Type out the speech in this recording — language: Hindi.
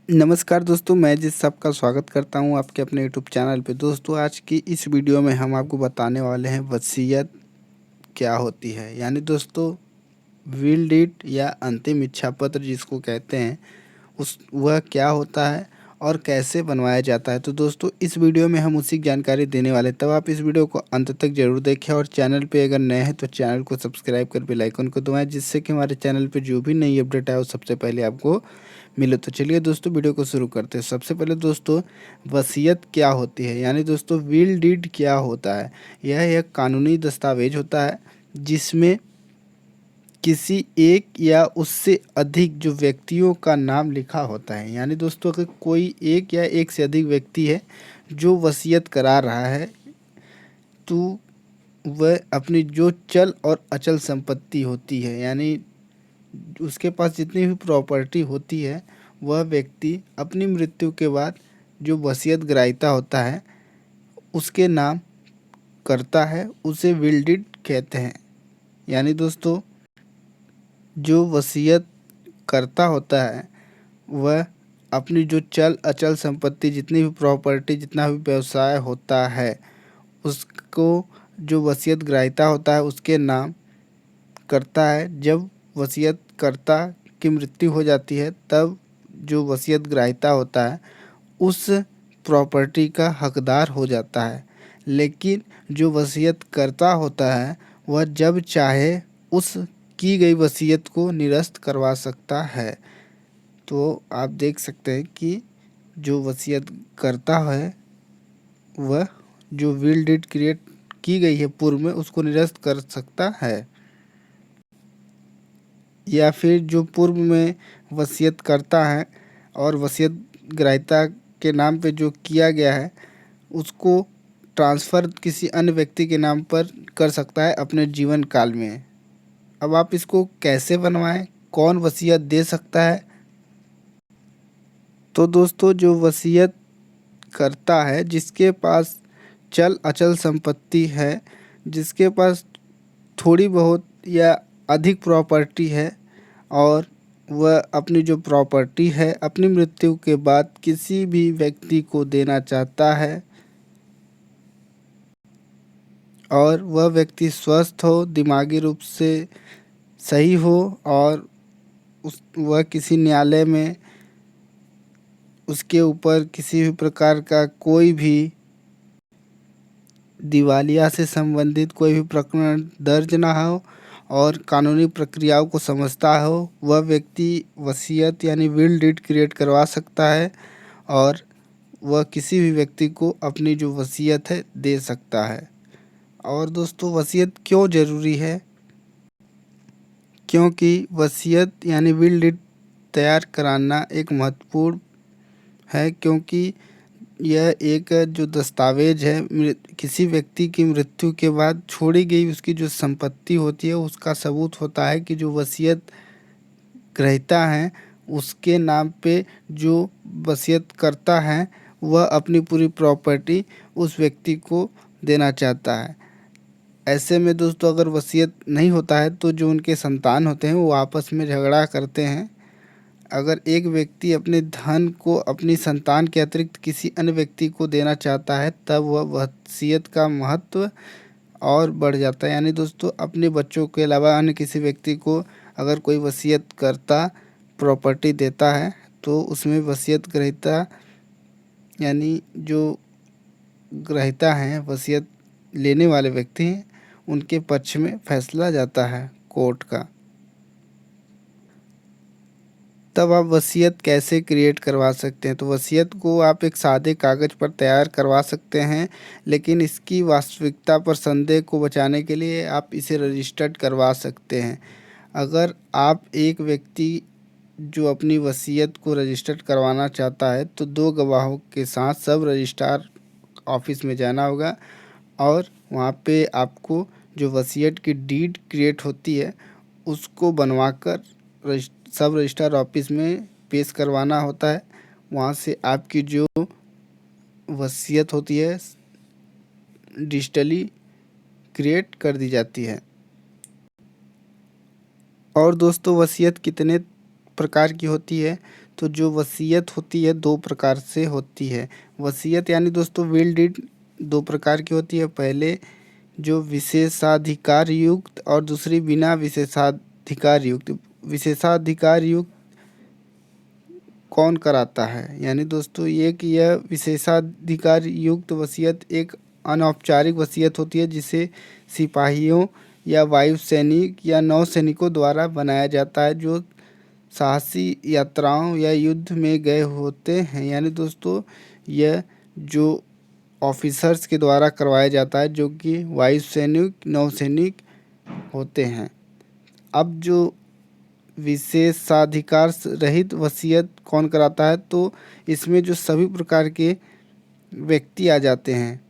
नमस्कार दोस्तों, मैं जिस सबका स्वागत करता हूं आपके अपने यूट्यूब चैनल पे। दोस्तों, आज की इस वीडियो में हम आपको बताने वाले हैं वसीयत क्या होती है। यानी दोस्तों, विल डीड या अंतिम इच्छा पत्र जिसको कहते हैं, उस वह क्या होता है और कैसे बनवाया जाता है। तो दोस्तों, इस वीडियो में हम उसी की जानकारी देने वाले हैं। तब आप इस वीडियो को अंत तक जरूर देखें और चैनल पे अगर नए हैं तो चैनल को सब्सक्राइब कर बेल आइकन को दबाएं, जिससे कि हमारे चैनल पे जो भी नई अपडेट आए वो सबसे पहले आपको मिले। तो चलिए दोस्तों, वीडियो को शुरू करते हैं। सबसे पहले दोस्तों, वसीयत क्या होती है, यानी दोस्तों विल डीड क्या होता है। यह एक कानूनी दस्तावेज होता है जिसमें किसी एक या उससे अधिक जो व्यक्तियों का नाम लिखा होता है। यानी दोस्तों, अगर कोई एक या एक से अधिक व्यक्ति है जो वसीयत करा रहा है, तो वह अपनी जो चल और अचल संपत्ति होती है, यानी उसके पास जितनी भी प्रॉपर्टी होती है, वह व्यक्ति अपनी मृत्यु के बाद जो वसीयत ग्राह्यता होता है उसके नाम करता है, उसे विल डीड कहते हैं। यानी दोस्तों, जो वसीयत करता होता है वह अपनी जो चल अचल संपत्ति, जितनी भी प्रॉपर्टी, जितना भी व्यवसाय होता है, उसको जो वसीयत ग्राह्यता होता है उसके नाम करता है। जब वसीयतकर्ता की मृत्यु हो जाती है तब जो वसीयत ग्राह्यता होता है उस प्रॉपर्टी का हकदार हो जाता है। लेकिन जो वसीयतकर्ता होता है वह जब चाहे उस की गई वसीयत को निरस्त करवा सकता है। तो आप देख सकते हैं कि जो वसीयत करता है वह जो विल डीड क्रिएट की गई है पूर्व में, उसको निरस्त कर सकता है, या फिर जो पूर्व में वसीयत करता है और वसीयत ग्राह्यता के नाम पे जो किया गया है उसको ट्रांसफ़र किसी अन्य व्यक्ति के नाम पर कर सकता है अपने जीवन काल में। अब आप इसको कैसे बनवाएं, कौन वसीयत दे सकता है। तो दोस्तों, जो वसीयत करता है, जिसके पास चल अचल संपत्ति है, जिसके पास थोड़ी बहुत या अधिक प्रॉपर्टी है, और वह अपनी जो प्रॉपर्टी है अपनी मृत्यु के बाद किसी भी व्यक्ति को देना चाहता है, और वह व्यक्ति स्वस्थ हो, दिमागी रूप से सही हो, और वह किसी न्यायालय में उसके ऊपर किसी भी प्रकार का कोई भी दिवालिया से संबंधित कोई भी प्रकरण दर्ज ना हो और कानूनी प्रक्रियाओं को समझता हो, वह व्यक्ति वसीयत यानी विल डीड क्रिएट करवा सकता है और वह किसी भी व्यक्ति को अपनी जो वसीयत है दे सकता है। और दोस्तों, वसीयत क्यों ज़रूरी है? क्योंकि वसीयत यानी विल डीड तैयार कराना एक महत्वपूर्ण है, क्योंकि यह एक जो दस्तावेज है किसी व्यक्ति की मृत्यु के बाद छोड़ी गई उसकी जो संपत्ति होती है उसका सबूत होता है कि जो वसीयत ग्रहीता है उसके नाम पे जो वसीयत करता है वह अपनी पूरी प्रॉपर्टी उस व्यक्ति को देना चाहता है। ऐसे में दोस्तों, अगर वसीयत नहीं होता है तो जो उनके संतान होते हैं वो आपस में झगड़ा करते हैं। अगर एक व्यक्ति अपने धन को अपनी संतान के अतिरिक्त किसी अन्य व्यक्ति को देना चाहता है तब वह वसीयत का महत्व और बढ़ जाता है। यानी दोस्तों, अपने बच्चों के अलावा अन्य किसी व्यक्ति को अगर कोई वसीयत करता प्रॉपर्टी देता है तो उसमें वसीयत ग्रहीता यानी जो ग्रहीता हैं, वसीयत लेने वाले व्यक्ति हैं, उनके पक्ष में फैसला जाता है कोर्ट का। तब आप वसीयत कैसे क्रिएट करवा सकते हैं? तो वसीयत को आप एक सादे कागज़ पर तैयार करवा सकते हैं, लेकिन इसकी वास्तविकता पर संदेह को बचाने के लिए आप इसे रजिस्टर्ड करवा सकते हैं। अगर आप एक व्यक्ति जो अपनी वसीयत को रजिस्टर्ड करवाना चाहता है तो 2 गवाहों के साथ सब रजिस्ट्रार ऑफिस में जाना होगा, और वहाँ पे आपको जो वसीयत की डीड क्रिएट होती है उसको बनवाकर सब रजिस्ट्रार ऑफिस में पेश करवाना होता है। वहाँ से आपकी जो वसीयत होती है डिजिटली क्रिएट कर दी जाती है। और दोस्तों, वसीयत कितने प्रकार की होती है। तो जो वसीयत होती है 2 प्रकार से होती है। वसीयत यानी दोस्तों विल डीड 2 प्रकार की होती है। पहले जो विशेषाधिकार युक्त और दूसरी बिना विशेषाधिकार युक्त। विशेषाधिकार युक्त कौन कराता है? यानी दोस्तों ये कि यह विशेषाधिकार युक्त वसीयत एक अनौपचारिक वसीयत होती है जिसे सिपाहियों या वायु सैनिक या नौ सैनिकों द्वारा बनाया जाता है जो साहसी यात्राओं या युद्ध में गए होते हैं। यानी दोस्तों यह जो ऑफिसर्स के द्वारा करवाया जाता है जो कि वायु सैनिक नौसैनिक होते हैं। अब जो विशेषाधिकार रहित वसीयत कौन कराता है? तो इसमें जो सभी प्रकार के व्यक्ति आ जाते हैं